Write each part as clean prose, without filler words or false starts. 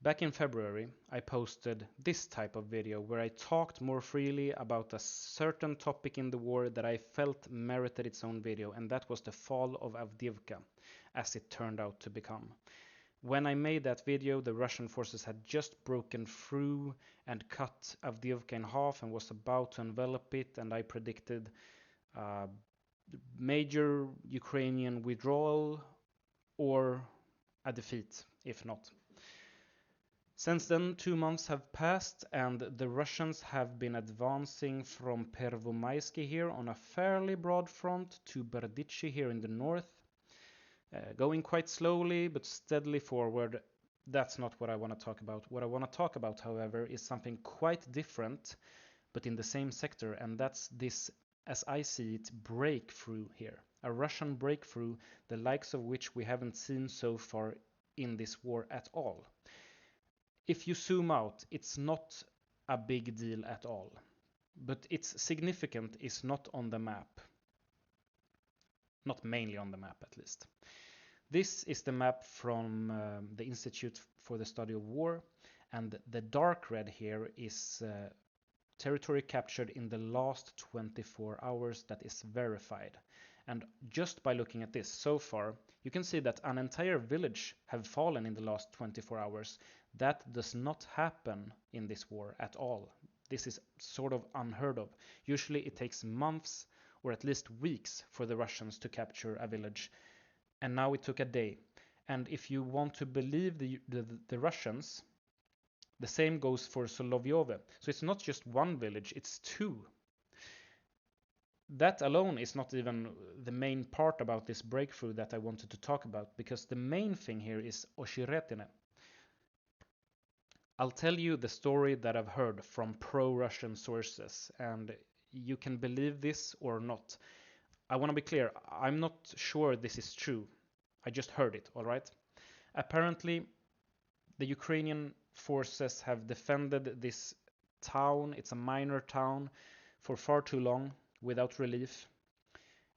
Back in February, I posted this type of video where I talked more freely about a certain topic in the war that I felt merited its own video, and that was the fall of Avdiivka, as it turned out to become. When I made that video, the Russian forces had just broken through and cut Avdiivka in half and was about to envelop it, and I predicted major Ukrainian withdrawal or a defeat, if not. Since then, 2 months have passed, and the Russians have been advancing from Pervomaisky here on a fairly broad front to Berdichi here in the north, going quite slowly but steadily forward. That's not what I want to talk about. What I want to talk about, however, is something quite different, but in the same sector, and that's this, as I see it, breakthrough here. A Russian breakthrough, the likes of which we haven't seen so far in this war at all. If you zoom out, it's not a big deal at all, but its significance is not on the map. Not mainly on the map, at least. This is the map from the Institute for the Study of War, and the dark red here is territory captured in the last 24 hours that is verified. And just by looking at this so far, you can see that an entire village have fallen in the last 24 hours. That does not happen in this war at all. This is sort of unheard of. Usually it takes months or at least weeks for the Russians to capture a village, and now it took a day. And if you want to believe the Russians, the same goes for Solovyove. So it's not just one village, it's two. That alone is not even the main part about this breakthrough that I wanted to talk about, because the main thing here is Oshiretine. I'll tell you the story that I've heard from pro-Russian sources, and you can believe this or not. I want to be clear, I'm not sure this is true. I just heard it, all right? Apparently, the Ukrainian forces have defended this town, it's a minor town, for far too long without relief.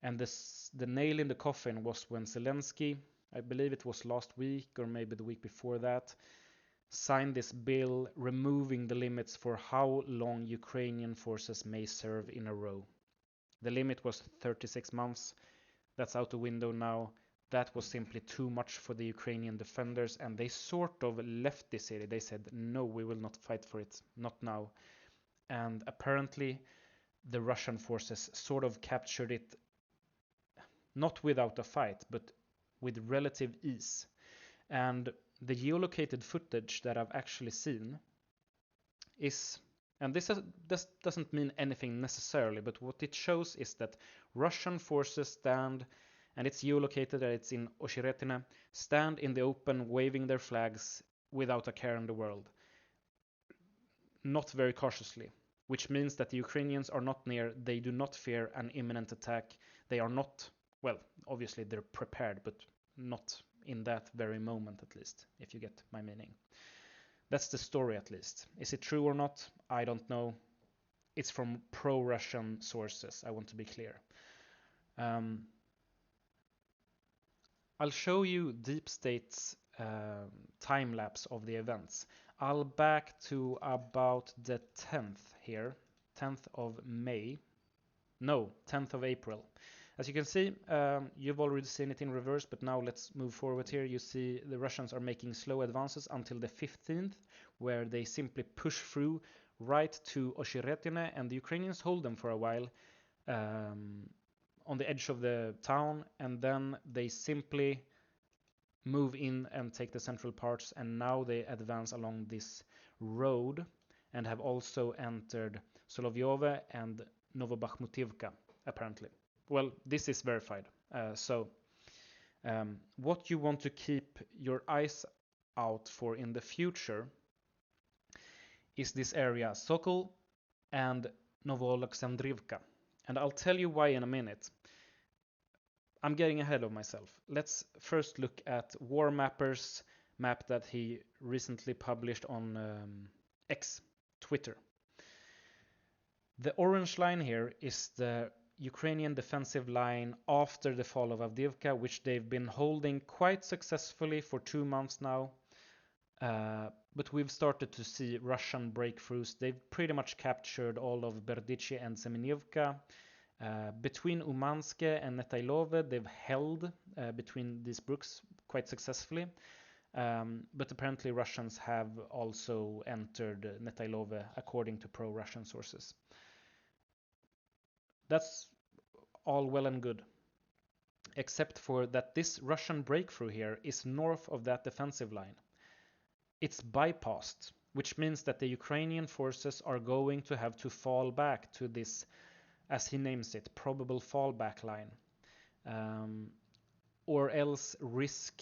And the nail in the coffin was when Zelensky, I believe it was last week or maybe the week before that, signed this bill removing the limits for how long Ukrainian forces may serve in a row. The limit was 36 months. That's out the window now. That was simply too much for the Ukrainian defenders, and they sort of left the city. They said, no, we will not fight for it, not now. And apparently the Russian forces sort of captured it, not without a fight, but with relative ease. And the geolocated footage that I've actually seen is, and this doesn't mean anything necessarily, but what it shows is that Russian forces stand, and it's geolocated that it's in Oshiretine, stand in the open waving their flags without a care in the world. Not very cautiously, which means that the Ukrainians are not near, they do not fear an imminent attack. They are not, well, obviously they're prepared, but not in that very moment at least, if you get my meaning. That's the story at least. Is it true or not? I don't know. It's from pro-Russian sources, I want to be clear. I'll show you Deep State's time lapse of the events. I'll back to about the 10th here, 10th of May. No, 10th of April. As you can see, you've already seen it in reverse, but now let's move forward here. You see the Russians are making slow advances until the 15th, where they simply push through right to Oshiretine, and the Ukrainians hold them for a while on the edge of the town, and then they simply move in and take the central parts, and now they advance along this road and have also entered Solovyove and Novobakhmutivka, apparently. Well, this is verified. What you want to keep your eyes out for in the future is this area, Sokol and Novoalexandrivka. And I'll tell you why in a minute. I'm getting ahead of myself. Let's first look at War Mapper's map that he recently published on X, Twitter. The orange line here is the Ukrainian defensive line after the fall of Avdiivka, which they've been holding quite successfully for 2 months now. but we've started to see Russian breakthroughs. They've pretty much captured all of Berdichi and Semenievka. Between Umanske and Netailove, they've held between these brooks quite successfully. But apparently Russians have also entered Netailove according to pro-Russian sources. That's all well and good, except for that this Russian breakthrough here is north of that defensive line. It's bypassed, which means that the Ukrainian forces are going to have to fall back to this, as he names it, probable fallback line. Or else risk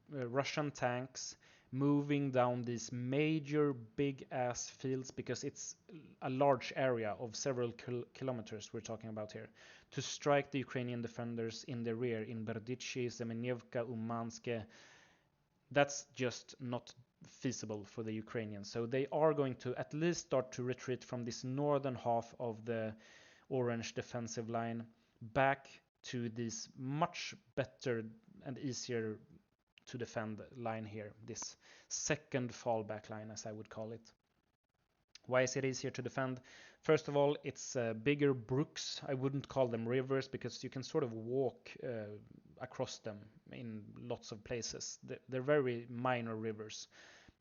Russian tanks moving down these major big ass fields, because it's a large area of several kilometers we're talking about here, to strike the Ukrainian defenders in the rear in Berdichi, Semenievka, Umanske. That's just not feasible for the Ukrainians. So they are going to at least start to retreat from this northern half of the orange defensive line back to this much better and easier to defend line here, this second fallback line, as I would call it. Why is it easier to defend? First of all, it's bigger brooks. I wouldn't call them rivers, because you can sort of walk across them in lots of places. They're very minor rivers.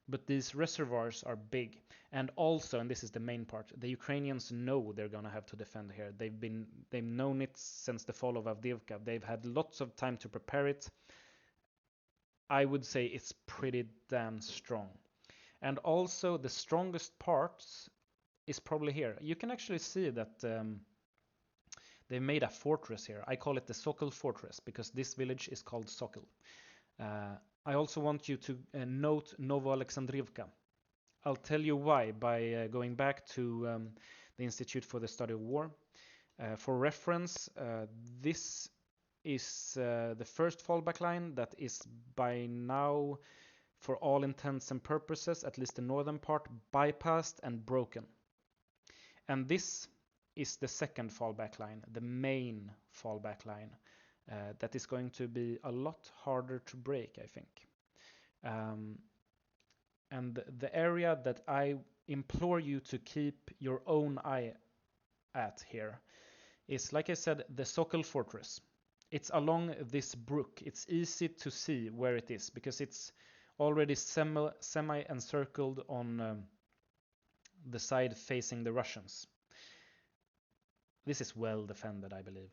But these reservoirs are big. And also, and this is the main part, the Ukrainians know they're going to have to defend here. They've known it since the fall of Avdiivka. They've had lots of time to prepare it. I would say it's pretty damn strong. And also, the strongest parts is probably here. You can actually see that they made a fortress here. I call it the Sokol Fortress, because this village is called Sokol. I also want you to note Novoalexandrivka. I'll tell you why by going back to the Institute for the Study of War. For reference, this is the first fallback line that is by now, for all intents and purposes, at least the northern part, bypassed and broken. And this is the second fallback line, the main fallback line, that is going to be a lot harder to break, I think. And the area that I implore you to keep your own eye at here is, like I said, the Sokol Fortress. It's along this brook. It's easy to see where it is, because it's already semi-encircled on the side facing the Russians. This is well defended, I believe.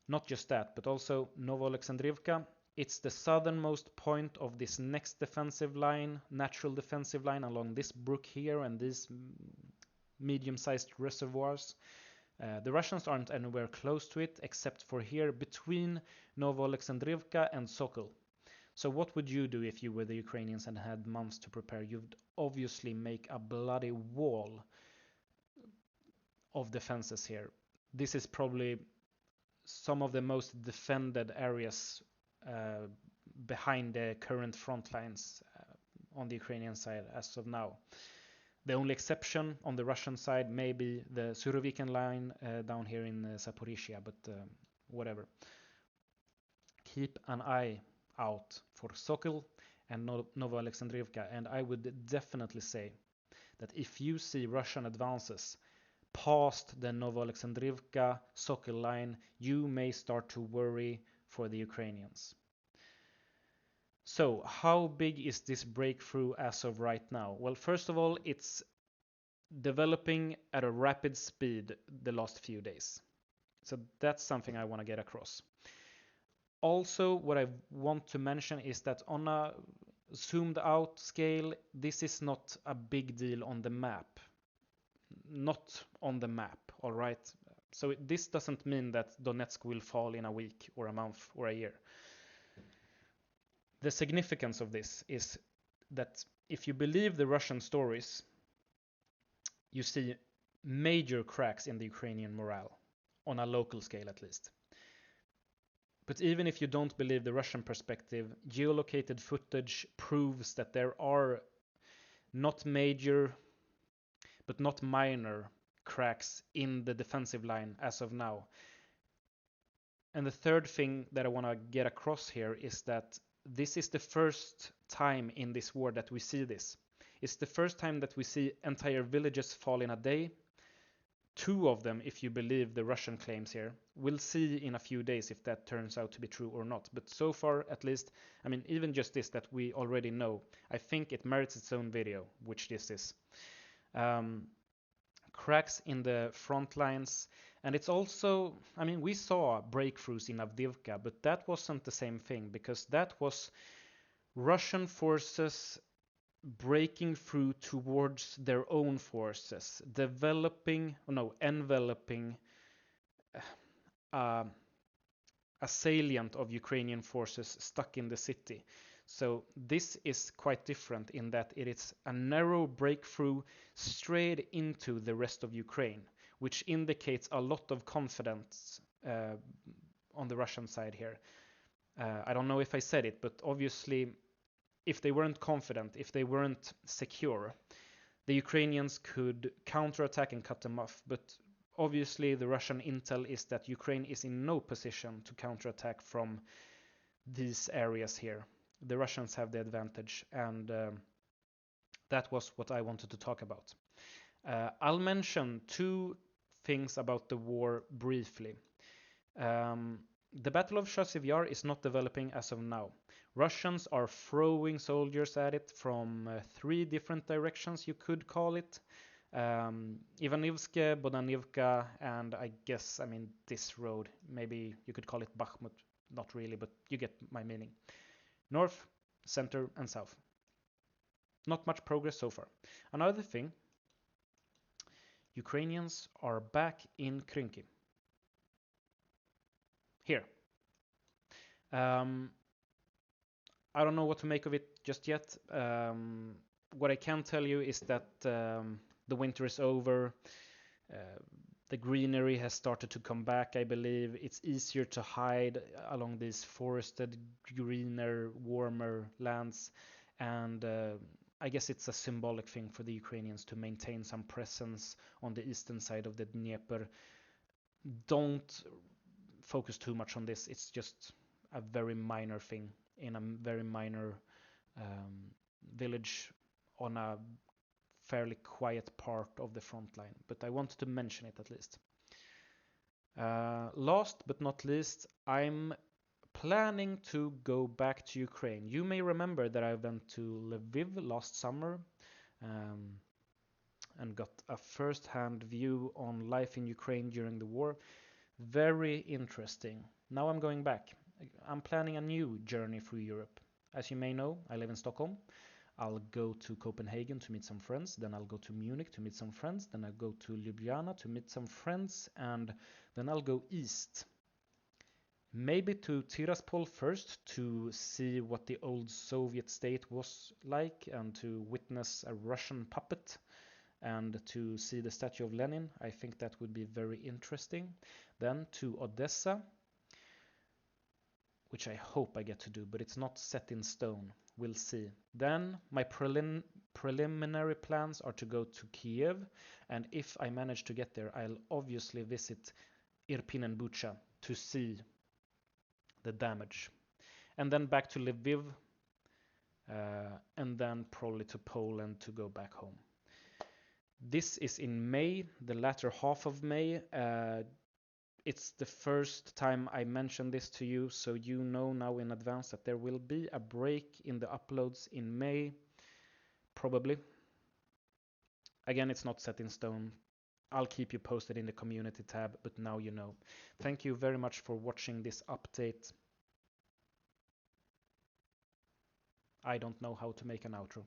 Not just that, but also Novoalexandrivka. It's the southernmost point of this next defensive line, natural defensive line, along this brook here and these medium-sized reservoirs. The Russians aren't anywhere close to it, except for here between Novoalexandrivka and Sokol. So what would you do if you were the Ukrainians and had months to prepare? You'd obviously make a bloody wall of defenses here. This is probably some of the most defended areas behind the current front lines on the Ukrainian side as of now. The only exception on the Russian side may be the Surovikin line down here in Zaporizhia, but whatever. Keep an eye out for Sokol and Novoalexandrivka, and I would definitely say that if you see Russian advances past the Novoalexandrivka Sokol line, you may start to worry for the Ukrainians. So, how big is this breakthrough as of right now? Well, first of all, it's developing at a rapid speed the last few days. So that's something I want to get across. Also, what I want to mention is that on a zoomed out scale, this is not a big deal on the map. Not on the map, all right? So this doesn't mean that Donetsk will fall in a week or a month or a year. The significance of this is that if you believe the Russian stories, you see major cracks in the Ukrainian morale, on a local scale at least. But even if you don't believe the Russian perspective, geolocated footage proves that there are not major, but not minor cracks in the defensive line as of now. And the third thing that I want to get across here is that this is the first time in this war that we see this. It's the first time that we see entire villages fall in a day. 2 of them, if you believe the Russian claims here. We'll see in a few days if that turns out to be true or not. But so far, at least, I mean, even just this that we already know, I think it merits its own video, which this is. Cracks in the front lines. And it's also, I mean, we saw breakthroughs in Avdiivka, but that wasn't the same thing, because that was Russian forces breaking through towards their own forces, enveloping a salient of Ukrainian forces stuck in the city. So this is quite different in that it is a narrow breakthrough straight into the rest of Ukraine, which indicates a lot of confidence on the Russian side here. I don't know if I said it, but obviously, if they weren't confident, if they weren't secure, the Ukrainians could counterattack and cut them off. But obviously, the Russian intel is that Ukraine is in no position to counterattack from these areas here. The Russians have the advantage, and that was what I wanted to talk about. I'll mention 2 things about the war briefly. The Battle of Chasiv Yar is not developing as of now. Russians are throwing soldiers at it from 3 different directions, you could call it. Ivanivske, Bodanivka, and I guess, I mean, this road. Maybe you could call it Bakhmut. Not really, but you get my meaning. North, center, and south. Not much progress so far. Another thing, Ukrainians are back in Krynki. Here. I don't know what to make of it just yet. What I can tell you is that the winter is over. The greenery has started to come back, I believe. It's easier to hide along these forested, greener, warmer lands. And I guess it's a symbolic thing for the Ukrainians to maintain some presence on the eastern side of the Dnieper. Don't focus too much on this. It's just a very minor thing in a very minor village on a fairly quiet part of the front line, but I wanted to mention it at least. Last but not least, I'm planning to go back to Ukraine. You may remember that I went to Lviv last summer and got a first-hand view on life in Ukraine during the war. Very interesting. Now I'm going back. I'm planning a new journey through Europe. As you may know, I live in Stockholm. I'll go to Copenhagen to meet some friends, then I'll go to Munich to meet some friends, then I'll go to Ljubljana to meet some friends, and then I'll go east. Maybe to Tiraspol first to see what the old Soviet state was like and to witness a Russian puppet and to see the statue of Lenin. I think that would be very interesting. Then to Odessa, which I hope I get to do, but it's not set in stone. We'll see. Then my preliminary plans are to go to Kiev, and if I manage to get there, I'll obviously visit Irpin and Bucha to see the damage. And then back to Lviv, and then probably to Poland to go back home. This is in May, the latter half of May. It's the first time I mention this to you, so you know now in advance that there will be a break in the uploads in May, probably. Again, it's not set in stone. I'll keep you posted in the community tab, but now you know. Thank you very much for watching this update. I don't know how to make an outro.